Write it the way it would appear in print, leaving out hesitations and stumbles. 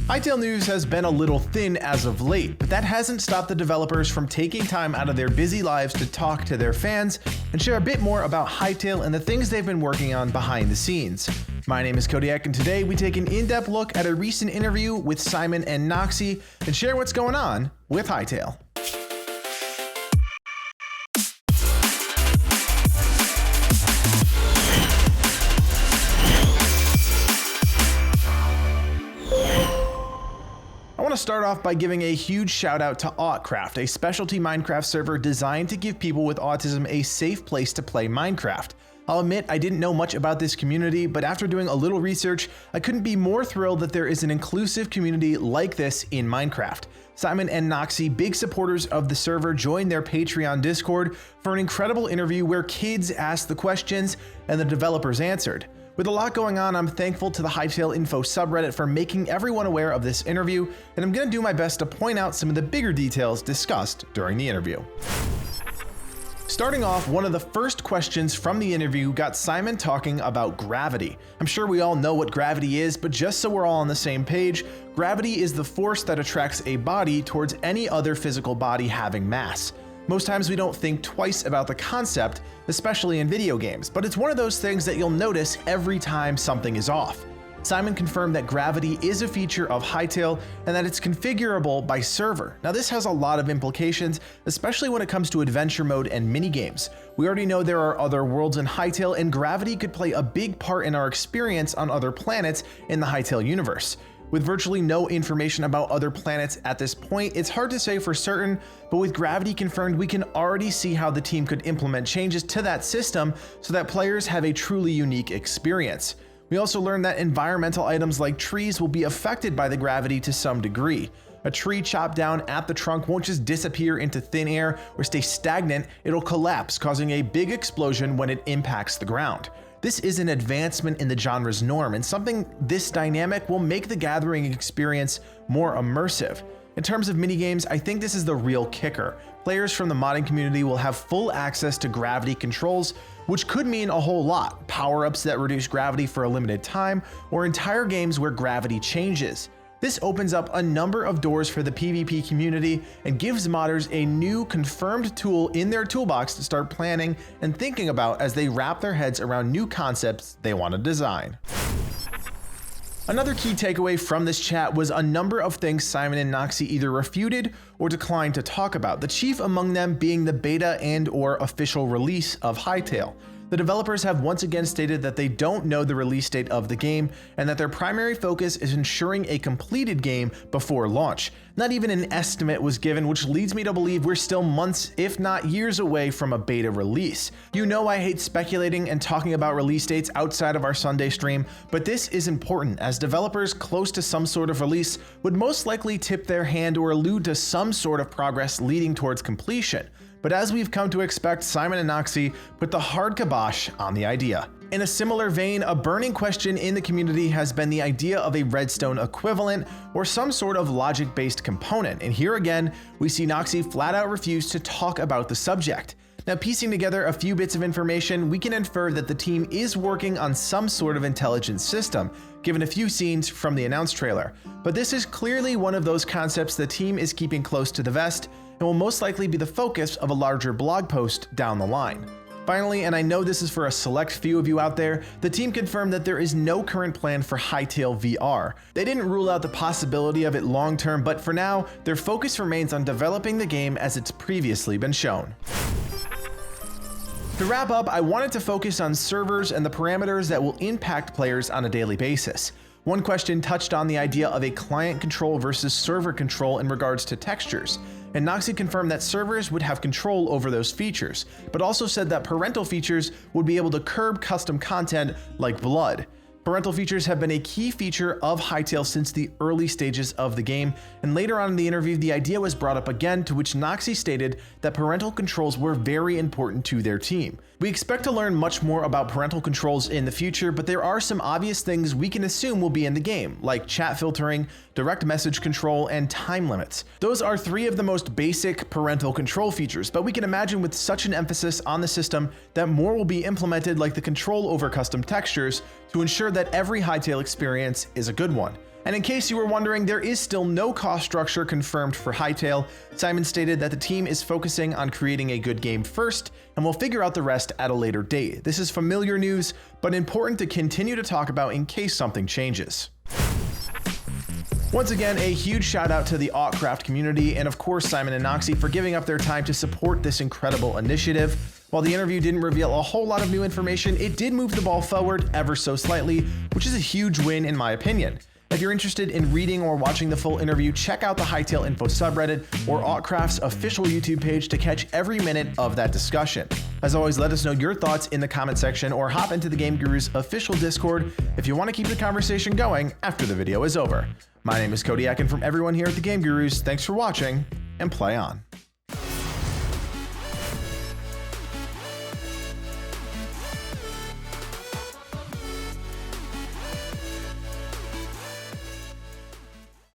Hytale news has been a little thin as of late, but that hasn't stopped the developers from taking time out of their busy lives to talk to their fans and share a bit more about Hytale and the things they've been working on behind the scenes. My name is Codiak, and today we take an in-depth look at a recent interview with Simon and Noxy and share what's going on with Hytale. I want to start off by giving a huge shout out to Autcraft, a specialty Minecraft server designed to give people with autism a safe place to play Minecraft. I'll admit I didn't know much about this community, but after doing a little research, I couldn't be more thrilled that there is an inclusive community like this in Minecraft. Simon and Noxy, big supporters of the server, joined their Patreon Discord for an incredible interview where kids asked the questions and the developers answered. With a lot going on, I'm thankful to the Hytale Info subreddit for making everyone aware of this interview, and I'm going to do my best to point out some of the bigger details discussed during the interview. Starting off, one of the first questions from the interview got Simon talking about gravity. I'm sure we all know what gravity is, but just so we're all on the same page, gravity is the force that attracts a body towards any other physical body having mass. Most times we don't think twice about the concept, especially in video games, but it's one of those things that you'll notice every time something is off. Simon confirmed that gravity is a feature of Hytale and that it's configurable by server. Now this has a lot of implications, especially when it comes to adventure mode and minigames. We already know there are other worlds in Hytale, and gravity could play a big part in our experience on other planets in the Hytale universe. With virtually no information about other planets at this point, it's hard to say for certain, but with gravity confirmed, we can already see how the team could implement changes to that system so that players have a truly unique experience. We also learned that environmental items like trees will be affected by the gravity to some degree. A tree chopped down at the trunk won't just disappear into thin air or stay stagnant, it'll collapse, causing a big explosion when it impacts the ground. This is an advancement in the genre's norm, and something this dynamic will make the gathering experience more immersive. In terms of minigames, I think this is the real kicker. Players from the modding community will have full access to gravity controls, which could mean a whole lot. Power-ups that reduce gravity for a limited time, or entire games where gravity changes. This opens up a number of doors for the PvP community and gives modders a new confirmed tool in their toolbox to start planning and thinking about as they wrap their heads around new concepts they want to design. Another key takeaway from this chat was a number of things Simon and Noxy either refuted or declined to talk about, the chief among them being the beta and/or official release of Hytale. The developers have once again stated that they don't know the release date of the game and that their primary focus is ensuring a completed game before launch. Not even an estimate was given, which leads me to believe we're still months, if not years away from a beta release. You know I hate speculating and talking about release dates outside of our Sunday stream, but this is important as developers close to some sort of release would most likely tip their hand or allude to some sort of progress leading towards completion. But as we've come to expect, Simon and Noxy put the hard kibosh on the idea. In a similar vein, a burning question in the community has been the idea of a redstone equivalent or some sort of logic-based component, and here again, we see Noxy flat out refuse to talk about the subject. Now, piecing together a few bits of information, we can infer that the team is working on some sort of intelligent system, given a few scenes from the announced trailer. But this is clearly one of those concepts the team is keeping close to the vest, and will most likely be the focus of a larger blog post down the line. Finally, and I know this is for a select few of you out there, the team confirmed that there is no current plan for Hytale VR. They didn't rule out the possibility of it long term, but for now, their focus remains on developing the game as it's previously been shown. To wrap up, I wanted to focus on servers and the parameters that will impact players on a daily basis. One question touched on the idea of a client control versus server control in regards to textures, and Noxy confirmed that servers would have control over those features, but also said that parental features would be able to curb custom content like blood. Parental features have been a key feature of Hytale since the early stages of the game, and later on in the interview, the idea was brought up again, to which Noxy stated that parental controls were very important to their team. We expect to learn much more about parental controls in the future, but there are some obvious things we can assume will be in the game, like chat filtering, direct message control, and time limits. Those are three of the most basic parental control features, but we can imagine with such an emphasis on the system that more will be implemented, like the control over custom textures, to ensure that every Hytale experience is a good one. And in case you were wondering, there is still no cost structure confirmed for Hytale. Simon stated that the team is focusing on creating a good game first, and we'll figure out the rest at a later date. This is familiar news, but important to continue to talk about in case something changes. Once again, a huge shout out to the Autcraft community, and of course Simon and Noxy for giving up their time to support this incredible initiative. While the interview didn't reveal a whole lot of new information, it did move the ball forward ever so slightly, which is a huge win in my opinion. If you're interested in reading or watching the full interview, check out the Hytale Info subreddit or Autcraft's official YouTube page to catch every minute of that discussion. As always, let us know your thoughts in the comment section or hop into the Game Guru's official Discord if you want to keep the conversation going after the video is over. My name is Codiak, and from everyone here at the Game Gurus, thanks for watching and play on.